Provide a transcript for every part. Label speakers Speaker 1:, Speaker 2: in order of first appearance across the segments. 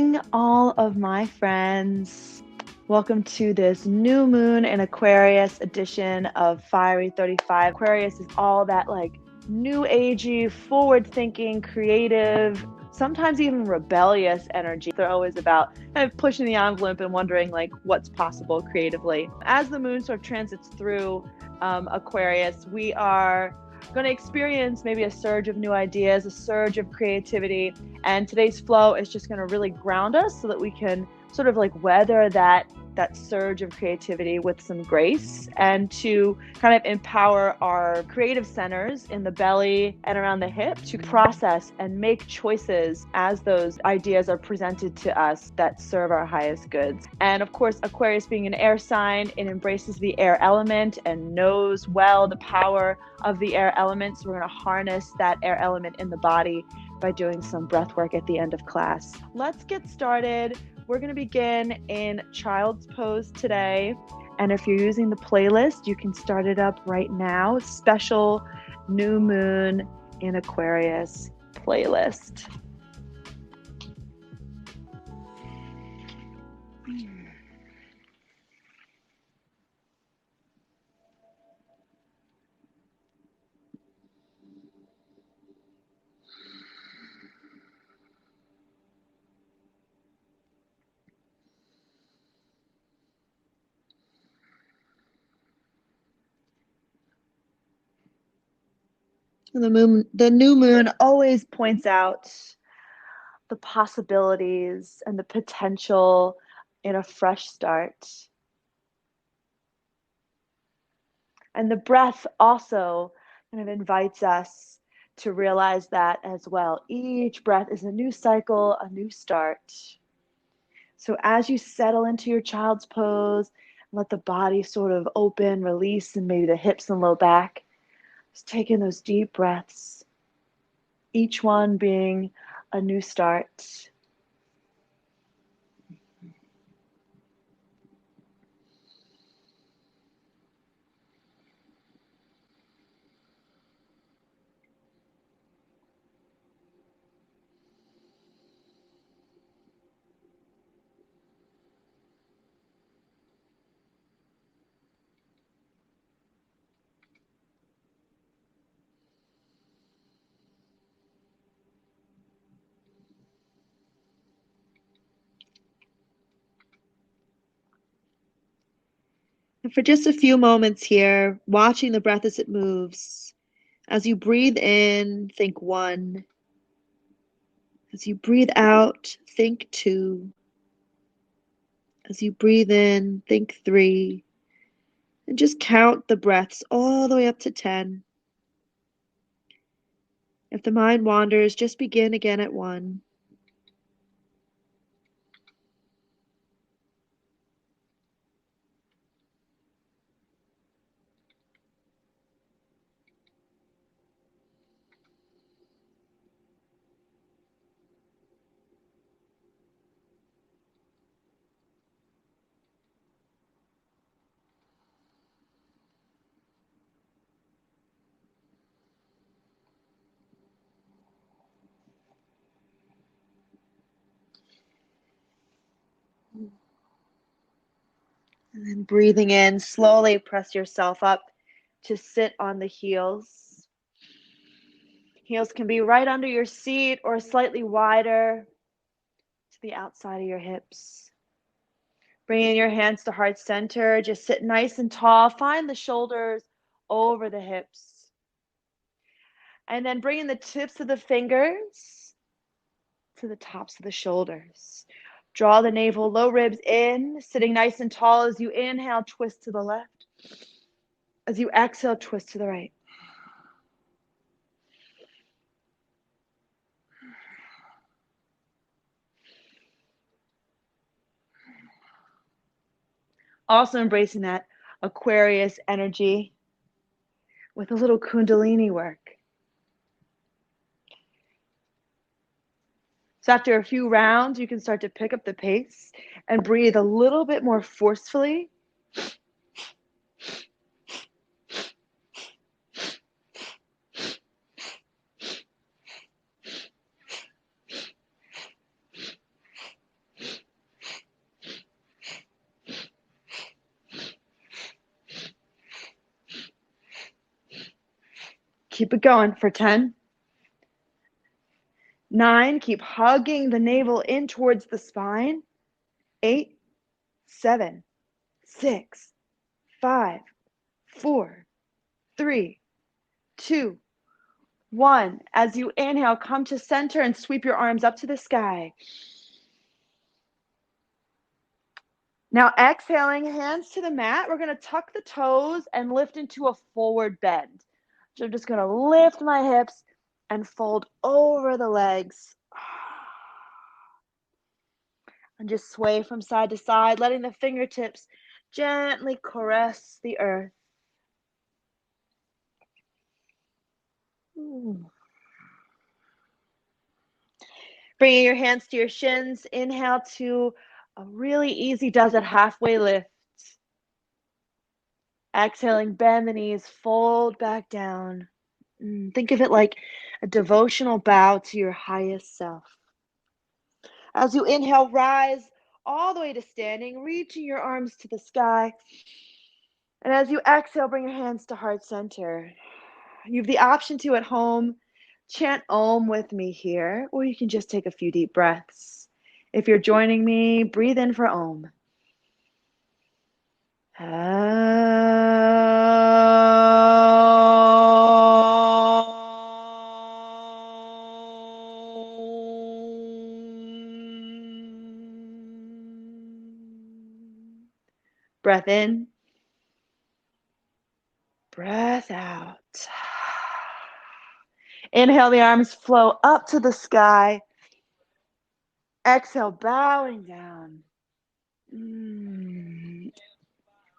Speaker 1: morning, all of my friends. Welcome to this new moon in Aquarius edition of Fiery 35. Aquarius is all that like new agey, forward-thinking, creative, sometimes even rebellious energy. They're always about kind of pushing the envelope and wondering like what's possible creatively. As the moon sort of transits through Aquarius, we are going to experience maybe a surge of new ideas, a surge of creativity. And today's flow is just going to really ground us so that we can sort of like weather that surge of creativity with some grace, and to kind of empower our creative centers in the belly and around the hip to process and make choices as those ideas are presented to us that serve our highest goods. And of course, Aquarius being an air sign, it embraces the air element and knows well the power of the air element. So we're going to harness that air element in the body by doing some breath work at the end of class. Let's get started. We're going to begin in child's pose today. And if you're using the playlist, you can start it up right now. Special new moon in Aquarius playlist. The new moon always points out the possibilities and the potential in a fresh start. And the breath also kind of invites us to realize that as well. Each breath is a new cycle, a new start. So as you settle into your child's pose, let the body sort of open, release, and maybe the hips and low back. Just taking those deep breaths, each one being a new start. And for just a few moments here, watching the breath as it moves. As you breathe in, think 1. As you breathe out, think 2. As you breathe in, think 3. And just count the breaths all the way up to 10. If the mind wanders, just begin again at 1. And then breathing in, slowly press yourself up to sit on the heels. Heels can be right under your seat or slightly wider to the outside of your hips. Bringing your hands to heart center, just sit nice and tall. Find the shoulders over the hips. And then bringing the tips of the fingers to the tops of the shoulders. Draw the navel, low ribs in, sitting nice and tall. As you inhale, twist to the left. As you exhale, twist to the right. Also embracing that Aquarius energy with a little Kundalini work. So after a few rounds, you can start to pick up the pace and breathe a little bit more forcefully. Keep it going for 10, 9, keep hugging the navel in towards the spine. 8, 7, 6, 5, 4, 3, 2, 1. As you inhale, come to center and sweep your arms up to the sky. Now exhaling, hands to the mat. We're going to tuck the toes and lift into a forward bend. So I'm just going to lift my hips and fold over the legs. And just sway from side to side, letting the fingertips gently caress the earth. Bringing your hands to your shins. Inhale to a really easy does it halfway lift. Exhaling, bend the knees, fold back down. Think of it like a devotional bow to your highest self. As you inhale, rise all the way to standing, reaching your arms to the sky. And as you exhale, bring your hands to heart center. You have the option to, at home, chant Om with me here, or you can just take a few deep breaths. If you're joining me, breathe in for Om. Breath in, breath out. Inhale, the arms flow up to the sky. Exhale, bowing down.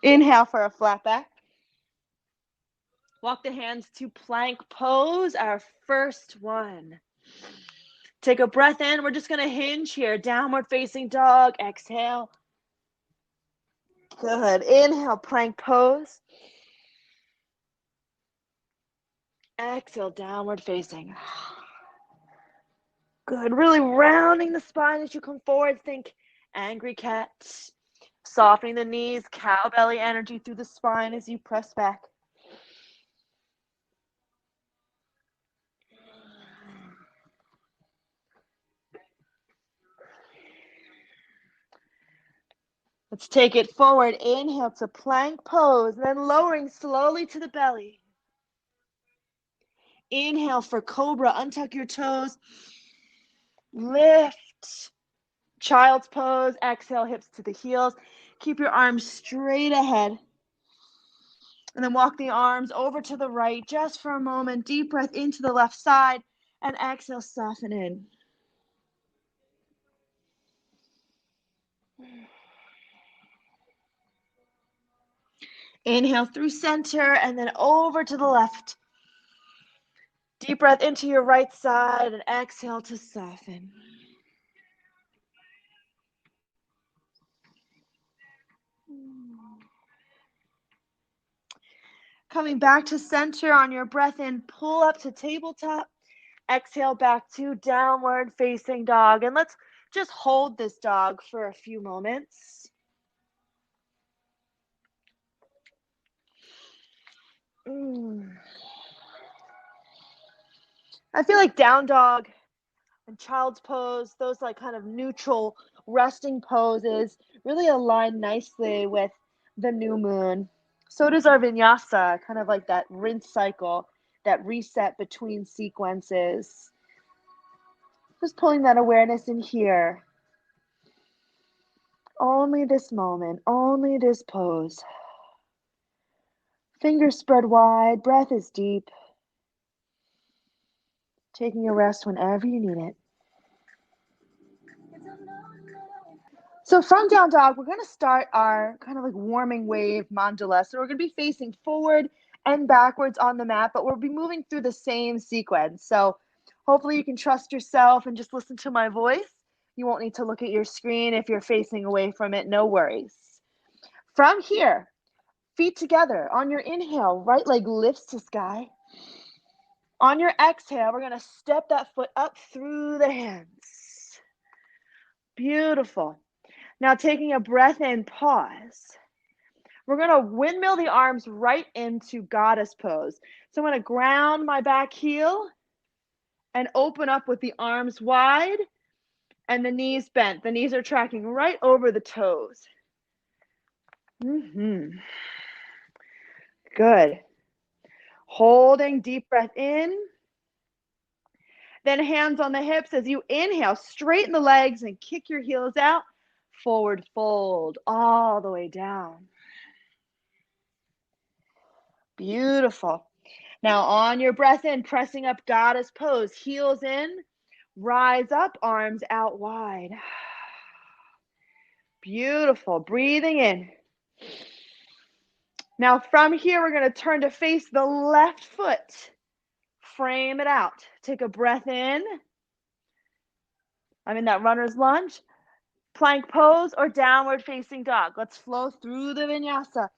Speaker 1: Inhale for a flat back. Walk the hands to plank pose, our first one. Take a breath in. We're just going to hinge here. Downward facing dog. Exhale. Good. Inhale, plank pose. Exhale, downward facing. Good. Really rounding the spine as you come forward. Think angry cat. Softening the knees, cow belly energy through the spine as you press back. Let's take it forward. Inhale to plank pose, then lowering slowly to the belly. Inhale for cobra. Untuck your toes. Lift. Child's pose. Exhale, hips to the heels. Keep your arms straight ahead. And then walk the arms over to the right just for a moment. Deep breath into the left side. And exhale, soften in. Inhale through center and then over to the left. Deep breath into your right side and exhale to soften. Coming back to center on your breath in, pull up to tabletop. Exhale back to downward facing dog. And let's just hold this dog for a few moments. I feel like down dog and child's pose, those like kind of neutral resting poses really align nicely with the new moon. So does our vinyasa, kind of like that rinse cycle, that reset between sequences. Just pulling that awareness in here. Only this moment, only this pose. Fingers spread wide, breath is deep. Taking a rest whenever you need it. So from down dog, we're going to start our kind of like warming wave mandala. So we're going to be facing forward and backwards on the mat, but we'll be moving through the same sequence. So hopefully you can trust yourself and just listen to my voice. You won't need to look at your screen if you're facing away from it, no worries. From here, feet together. On your inhale, right leg lifts to sky. On your exhale, we're going to step that foot up through the hands. Beautiful. Now taking a breath in, pause. We're going to windmill the arms right into goddess pose. So I'm going to ground my back heel and open up with the arms wide and the knees bent. The knees are tracking right over the toes. Good. Holding, deep breath in. Then hands on the hips as you inhale, straighten the legs and kick your heels out. Forward fold all the way down. Beautiful. Now on your breath in, pressing up goddess pose, heels in, rise up, arms out wide. Beautiful. Breathing in. Now from here, we're going to turn to face the left foot. Frame it out. Take a breath in. I'm in that runner's lunge. Plank pose or downward facing dog. Let's flow through the vinyasa.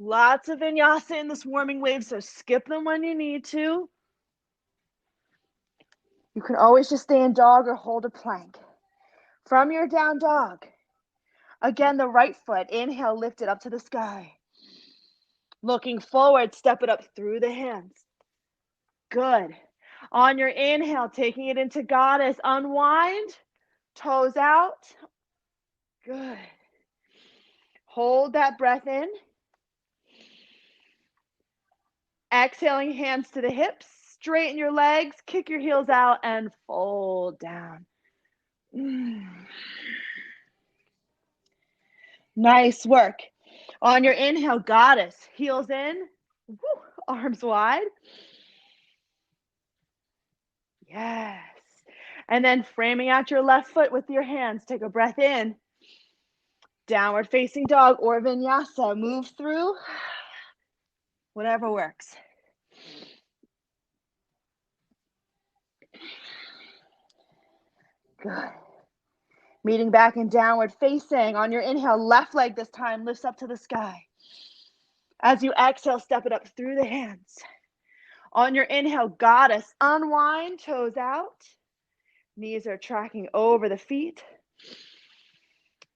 Speaker 1: Lots of vinyasa in this warming wave, so skip them when you need to. You can always just stay in dog or hold a plank. From your down dog, again, the right foot, inhale, lift it up to the sky. Looking forward, step it up through the hands. Good. On your inhale, taking it into goddess, unwind, toes out. Good. Hold that breath in. Exhaling, hands to the hips, straighten your legs, kick your heels out, and fold down. Nice work. On your inhale, goddess, heels in, arms wide. Yes. And then framing out your left foot with your hands, take a breath in. Downward facing dog or vinyasa, move through, whatever works. Good. Meeting back in downward facing. On your inhale, left leg this time lifts up to the sky. As you exhale, step it up through the hands. On your inhale, goddess, unwind, toes out. Knees are tracking over the feet.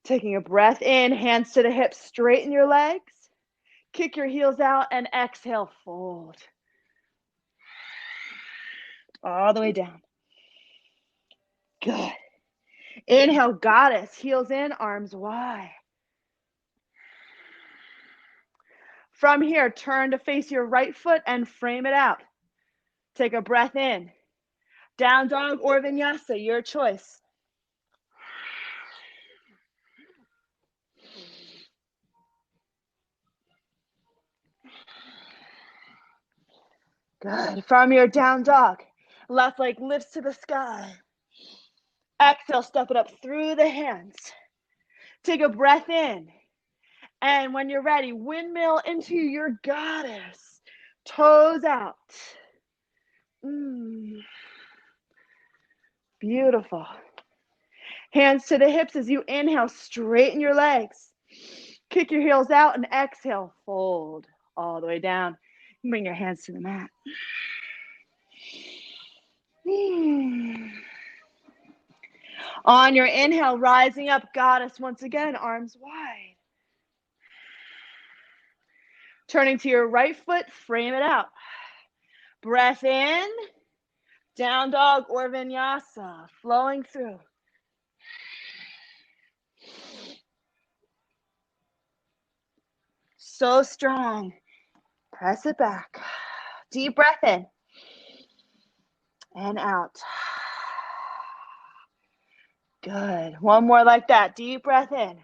Speaker 1: Taking a breath in, hands to the hips, straighten your legs. Kick your heels out and exhale, fold. All the way down. Good. Inhale, goddess, heels in, arms wide. From here, turn to face your right foot and frame it out. Take a breath in. Down dog or vinyasa, your choice. Good. From your down dog, left leg lifts to the sky. Exhale, step it up through the hands. Take a breath in. And when you're ready, windmill into your goddess. Toes out. Beautiful. Hands to the hips as you inhale, straighten your legs. Kick your heels out and exhale, fold all the way down. Bring your hands to the mat. On your inhale, rising up, goddess once again, arms wide. Turning to your right foot, frame it out. Breath in, down dog or vinyasa, flowing through. So strong. Press it back. Deep breath in and out. Good. One more like that. Deep breath in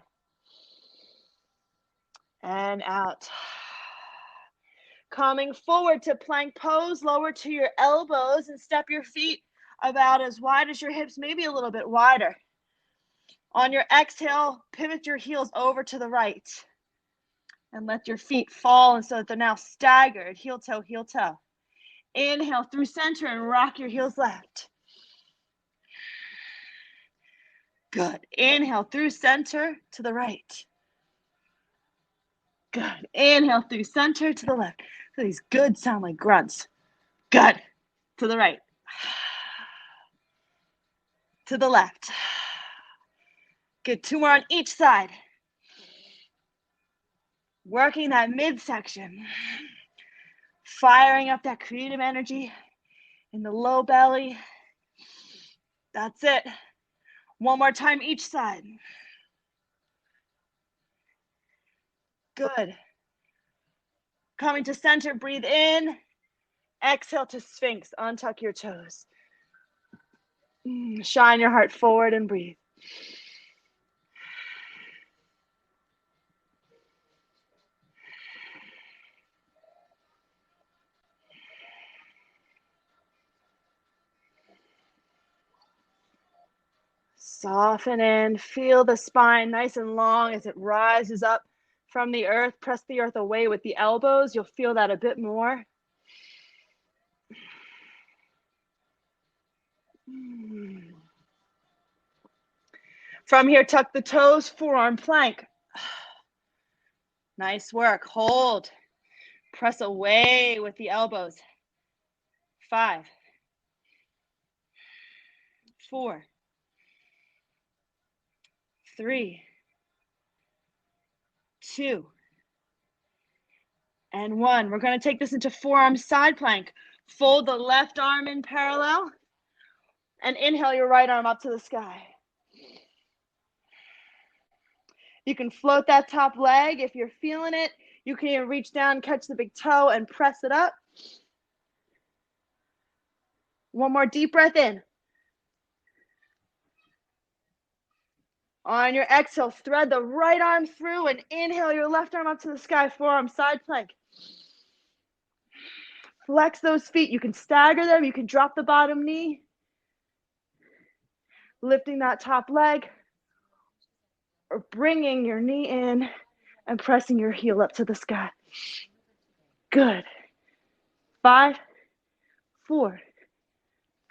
Speaker 1: and out. Coming forward to plank pose, lower to your elbows and step your feet about as wide as your hips, maybe a little bit wider. On your exhale, pivot your heels over to the right and let your feet fall and so that they're now staggered, heel toe, heel toe. Inhale through center and rock your heels left. Good. Inhale through center to the right. Good. Inhale through center to the left. So these good sound like grunts. Good. To the right. To the left. Good. Two more on each side. Working that midsection. Firing up that creative energy in the low belly. That's it. One more time each side. Good. Coming to center, breathe in. Exhale to Sphinx. Untuck your toes. Shine your heart forward and breathe. Soften in. Feel the spine nice and long as it rises up from the earth. Press the earth away with the elbows. You'll feel that a bit more. From here, tuck the toes, forearm plank. Nice work. Hold. Press away with the elbows. 5, 4, 3, 2, and 1. We're going to take this into forearm side plank. Fold the left arm in parallel and inhale your right arm up to the sky. You can float that top leg if you're feeling it. You can even reach down, catch the big toe, and press it up. One more deep breath in. On your exhale, thread the right arm through and inhale your left arm up to the sky, forearm side plank. Flex those feet. You can stagger them. You can drop the bottom knee. Lifting that top leg or bringing your knee in and pressing your heel up to the sky. Good. 5, 4,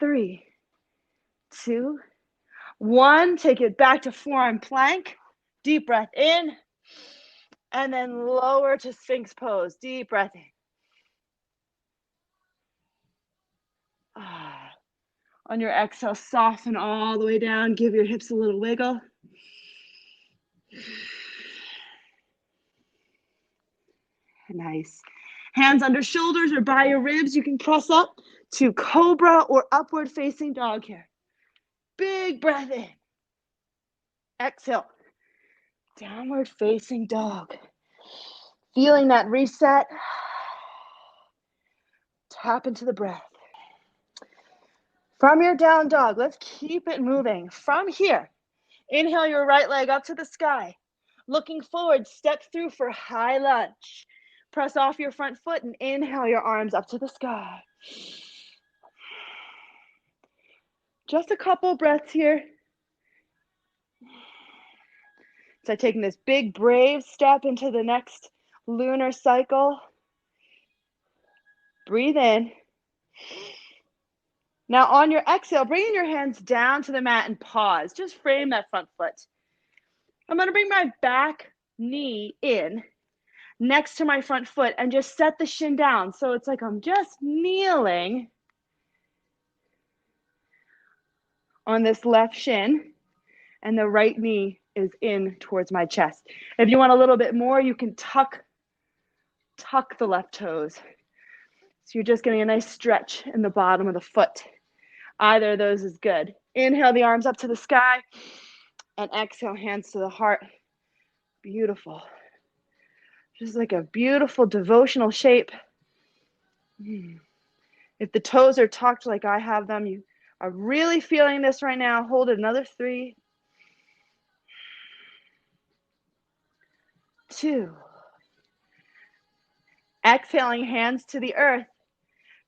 Speaker 1: 3, 2, 1. Take it back to forearm plank. Deep breath in. And then lower to Sphinx pose. Deep breath in. On your exhale, soften all the way down. Give your hips a little wiggle. Nice. Hands under shoulders or by your ribs. You can press up to cobra or upward facing dog here. Big breath in. Exhale. Downward facing dog. Feeling that reset. Tap into the breath. From your down dog, let's keep it moving. From here, inhale your right leg up to the sky. Looking forward, step through for high lunge. Press off your front foot and inhale your arms up to the sky. Just a couple breaths here. So taking this big, brave step into the next lunar cycle. Breathe in. Now on your exhale, bringing your hands down to the mat and pause. Just frame that front foot. I'm going to bring my back knee in next to my front foot and just set the shin down. So it's like I'm just kneeling on this left shin and the right knee is in towards my chest. If you want a little bit more, you can tuck the left toes. So you're just getting a nice stretch in the bottom of the foot. Either of those is good. Inhale the arms up to the sky and exhale hands to the heart. Beautiful. Just like a beautiful devotional shape. If the toes are tucked like I have them, you are really feeling this right now. Hold it another 3, 2. Exhaling hands to the earth.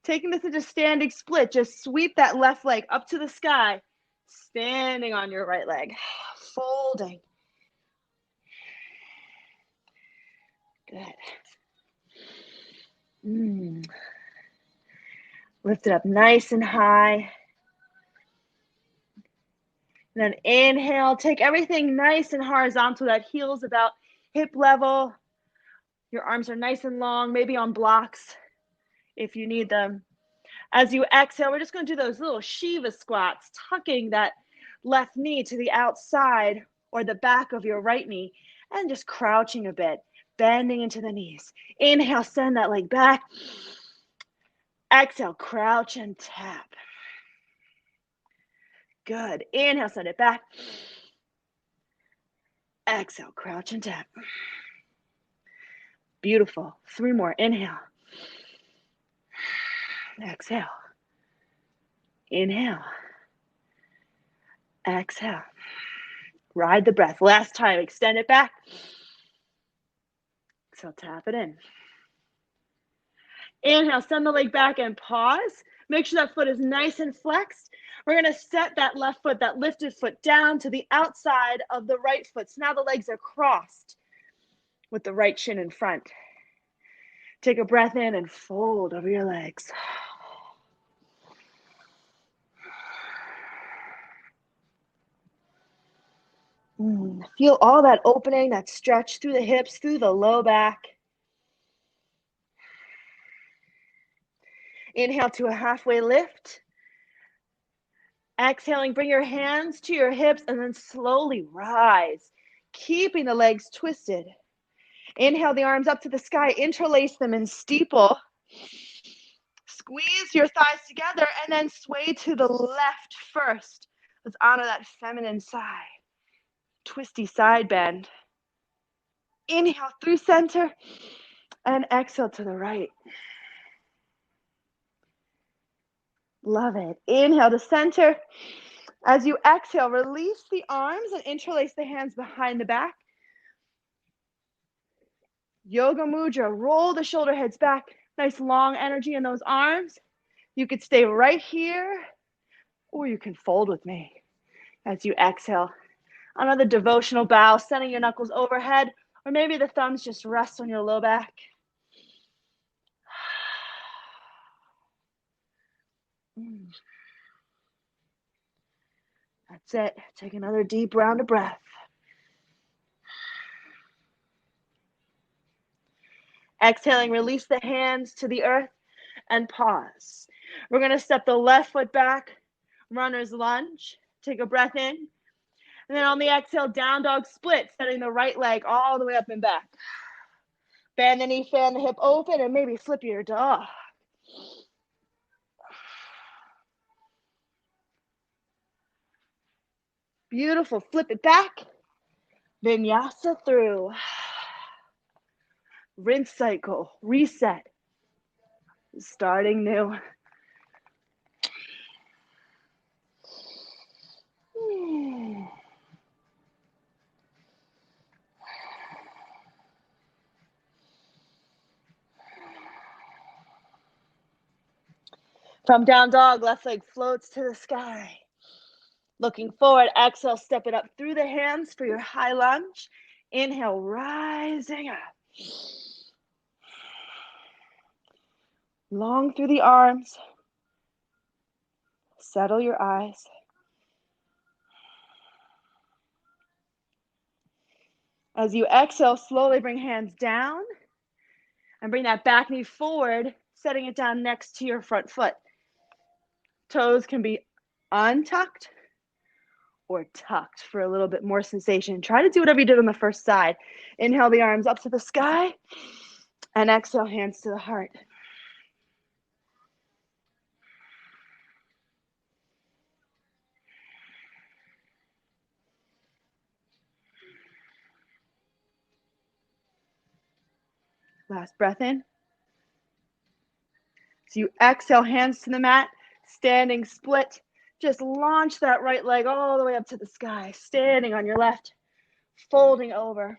Speaker 1: Taking this into standing split, just sweep that left leg up to the sky, standing on your right leg, folding. Good. Lift it up nice and high. And then inhale, take everything nice and horizontal. That heel's about hip level. Your arms are nice and long, maybe on blocks if you need them. As you exhale, we're just going to do those little Shiva squats, tucking that left knee to the outside or the back of your right knee and just crouching a bit. bending into the knees. Inhale, send that leg back. Exhale, crouch and tap. Good. Inhale, send it back. Exhale, crouch and tap. Beautiful. 3 more. Inhale. Exhale. Inhale. Exhale. Ride the breath. Last time. Extend it back. Exhale, tap it in. Inhale, send the leg back and pause. Make sure that foot is nice and flexed. We're going to set that left foot, that lifted foot, down to the outside of the right foot. So now the legs are crossed with the right shin in front. Take a breath in and fold over your legs. Feel all that opening, that stretch through the hips, through the low back. Inhale to a halfway lift. Exhaling, bring your hands to your hips and then slowly rise, keeping the legs twisted. Inhale the arms up to the sky, interlace them in steeple. Squeeze your thighs together and then sway to the left first. Let's honor that feminine side. Twisty side bend. Inhale through center and exhale to the right. Love it. Inhale to center. As you exhale, release the arms and interlace the hands behind the back. Yoga Mudra, roll the shoulder heads back. Nice long energy in those arms. You could stay right here, or you can fold with me as you exhale. Another devotional bow, sending your knuckles overhead, or maybe the thumbs just rest on your low back. That's it. Take another deep round of breath. Exhaling, release the hands to the earth and pause. We're going to step the left foot back, runner's lunge. Take a breath in. And then on the exhale, down dog split, setting the right leg all the way up and back. Bend the knee, fan the hip open, and maybe flip your dog. Beautiful. Flip it back. Vinyasa through. Rinse cycle. Reset. Starting new. From down dog, left leg floats to the sky. Looking forward, exhale, step it up through the hands for your high lunge. Inhale, rising up. Long through the arms. Settle your eyes. As you exhale, slowly bring hands down and bring that back knee forward, setting it down next to your front foot. Toes can be untucked or tucked for a little bit more sensation. Try to do whatever you did on the first side. Inhale the arms up to the sky and exhale, hands to the heart. Last breath in. So you exhale, hands to the mat, standing split. Just launch that right leg all the way up to the sky, standing on your left, folding over.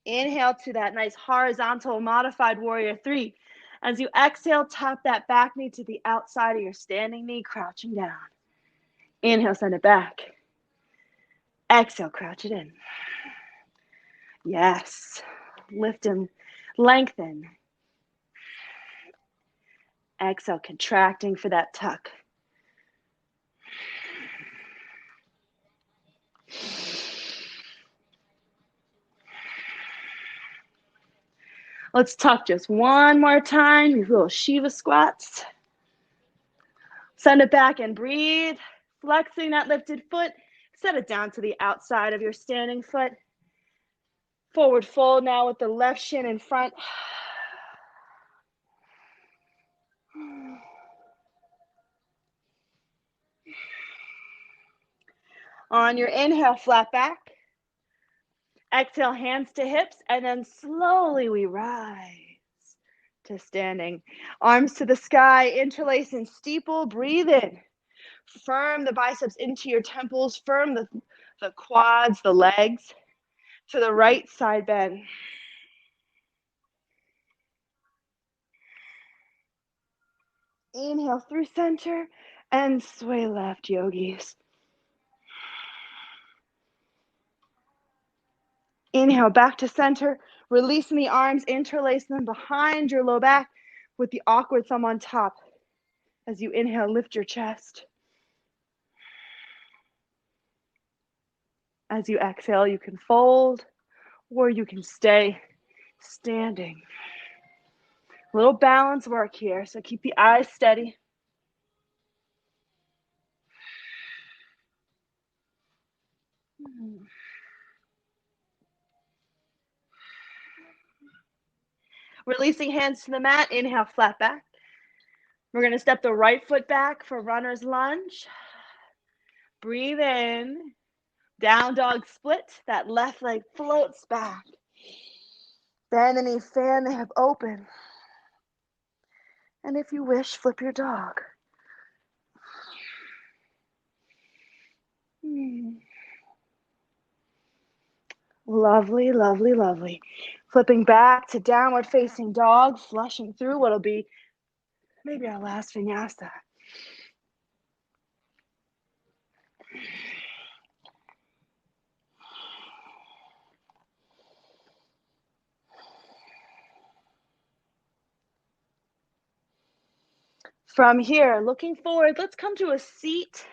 Speaker 1: Inhale to that nice horizontal modified warrior 3. As you exhale, tap that back knee to the outside of your standing knee, crouching down. Inhale, send it back. Exhale, crouch it in. Yes. Lift and lengthen. Exhale, contracting for that tuck. Let's tuck just one more time. These little Shiva squats. Send it back and breathe. Flexing that lifted foot, set it down to the outside of your standing foot. Forward fold now with the left shin in front. On your inhale, flat back. Exhale, hands to hips, and then slowly we rise to standing. Arms to the sky, interlace and steeple. Breathe in. Firm the biceps into your temples. Firm the quads, the legs. To the right side bend. Inhale through center and sway left, yogis. Inhale back to center, releasing the arms, interlace them behind your low back with the awkward thumb on top. As you inhale, lift your chest. As you exhale, you can fold or you can stay standing. A little balance work here, so keep the eyes steady. Releasing hands to the mat, inhale, flat back. We're going to step the right foot back for runner's lunge. Breathe in, down dog split. That left leg floats back. Bend the knee, fan the hip open. And if you wish, flip your dog. Lovely, lovely, lovely. Flipping back to downward facing dog, flushing through what'll be maybe our last vinyasa. From here, looking forward, let's come to a seat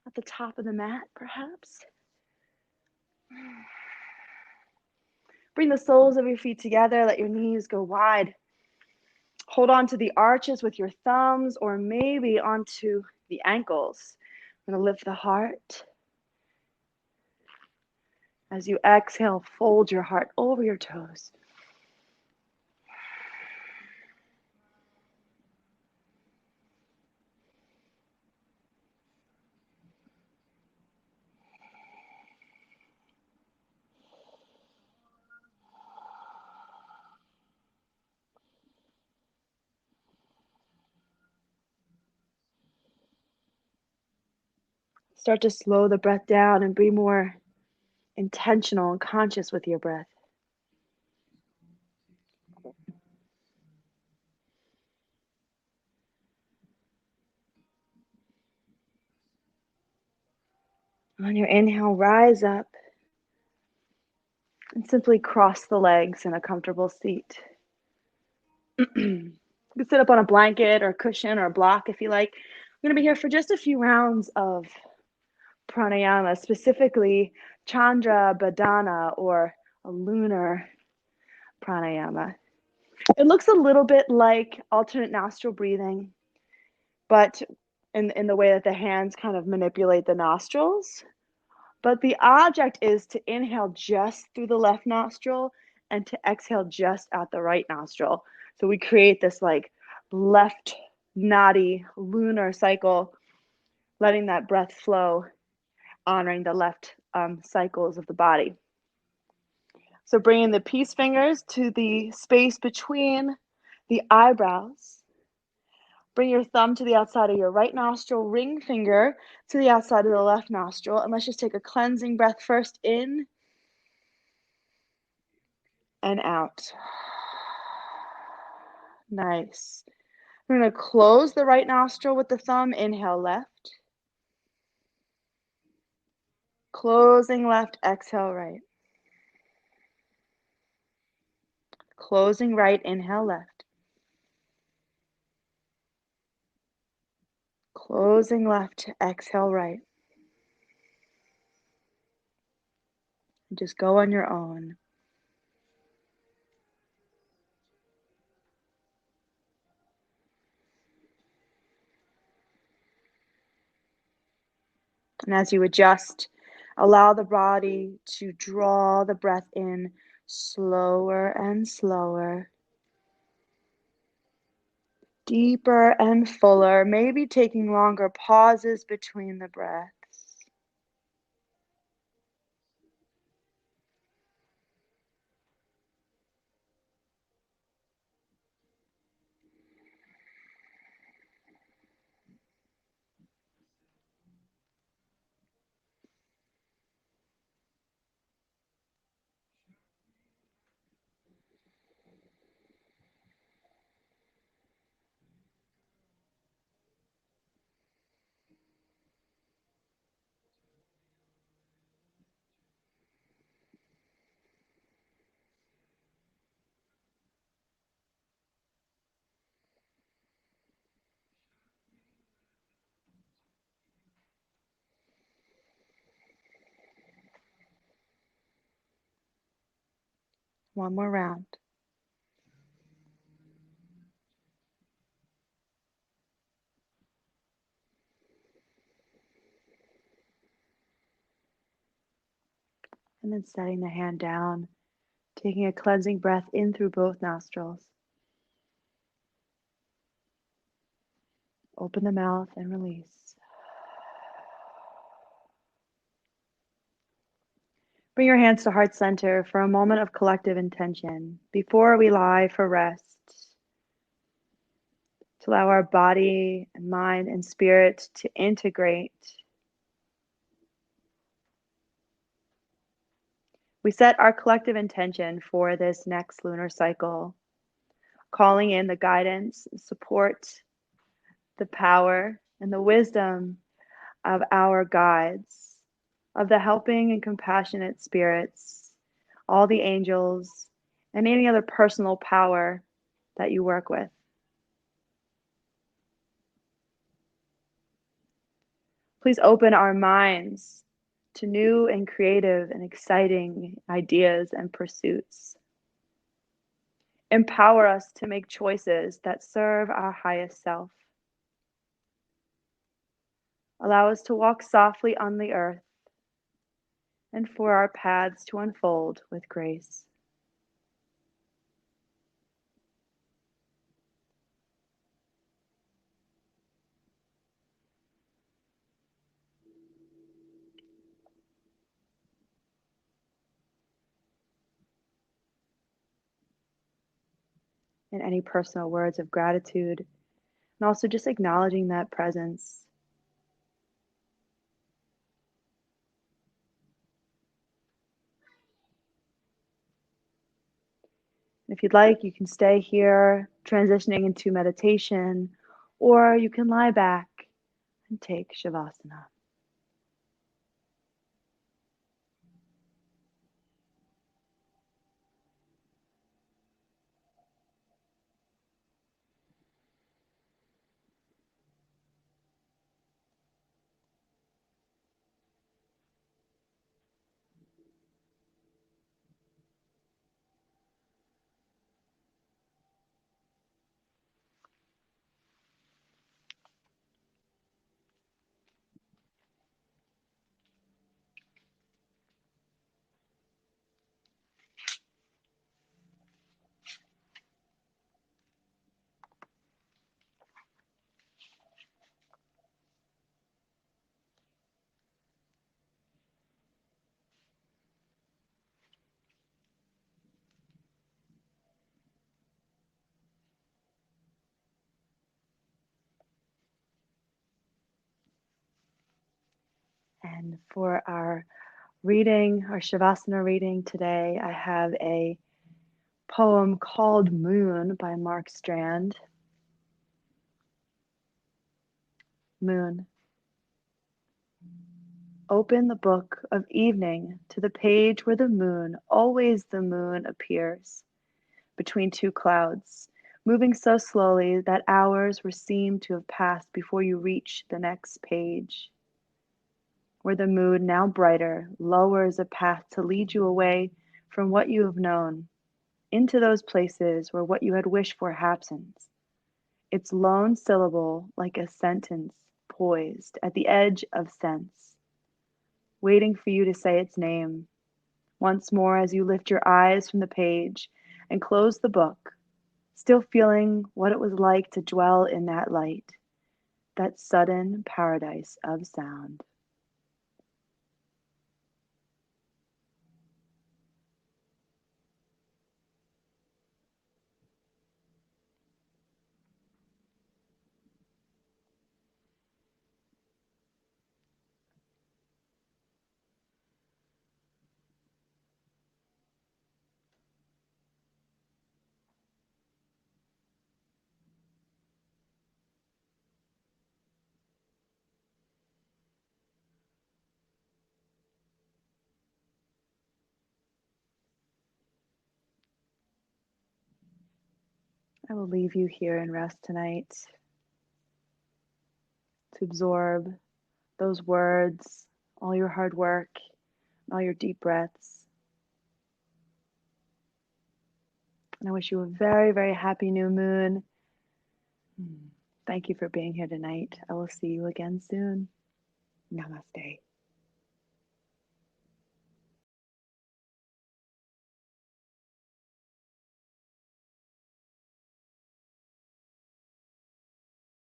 Speaker 1: at the top of the mat, perhaps. Bring the soles of your feet together, let your knees go wide. Hold on to the arches with your thumbs or maybe onto the ankles. I'm going to lift the heart. As you exhale, fold your heart over your toes. Start to slow the breath down and be more intentional and conscious with your breath. On your inhale, rise up and simply cross the legs in a comfortable seat. You can sit up on a blanket or a cushion or a block if you like. We're going to be here for just a few rounds of pranayama, specifically Chandra Badana or a lunar pranayama. It looks a little bit like alternate nostril breathing, but in the way that the hands kind of manipulate the nostrils. But the object is to inhale just through the left nostril and to exhale just out the right nostril. So we create this like left nadi lunar cycle, letting that breath flow, honoring the left cycles of the body. So bringing the peace fingers to the space between the eyebrows. Bring your thumb to the outside of your right nostril, ring finger to the outside of the left nostril, and let's just take a cleansing breath first in and out. Nice. We're going to close the right nostril with the thumb, inhale left. Closing left, exhale right. Closing right, inhale left. Closing left, exhale right. Just go on your own. And as you adjust, allow the body to draw the breath in slower and slower, deeper and fuller, maybe taking longer pauses between the breaths. One more round. And then setting the hand down, taking a cleansing breath in through both nostrils. Open the mouth and release. Bring your hands to heart center for a moment of collective intention before we lie for rest, to allow our body and mind and spirit to integrate. We set our collective intention for this next lunar cycle, calling in the guidance, support, the power, and the wisdom of our guides, of the helping and compassionate spirits, all the angels, and any other personal power that you work with. Please open our minds to new and creative and exciting ideas and pursuits. Empower us to make choices that serve our highest self. Allow us to walk softly on the earth and for our paths to unfold with grace. And any personal words of gratitude, and also just acknowledging that presence. If you'd like, you can stay here, transitioning into meditation, or you can lie back and take Shavasana. And for our reading, our Shavasana reading today, I have a poem called Moon by Mark Strand. Moon. Open the book of evening to the page where the moon, always the moon, appears between two clouds, moving so slowly that hours were seemed to have passed before you reach the next page, where the moon, now brighter, lowers a path to lead you away from what you have known, into those places where what you had wished for happens, its lone syllable like a sentence poised at the edge of sense. waiting for you to say its name. Once more, as you lift your eyes from the page and close the book, still feeling what it was like to dwell in that light, that sudden paradise of sound. I will leave you here and rest tonight to absorb those words, all your hard work, all your deep breaths. And I wish you a very, very happy new moon. Thank you for being here tonight. I will see you again soon. Namaste.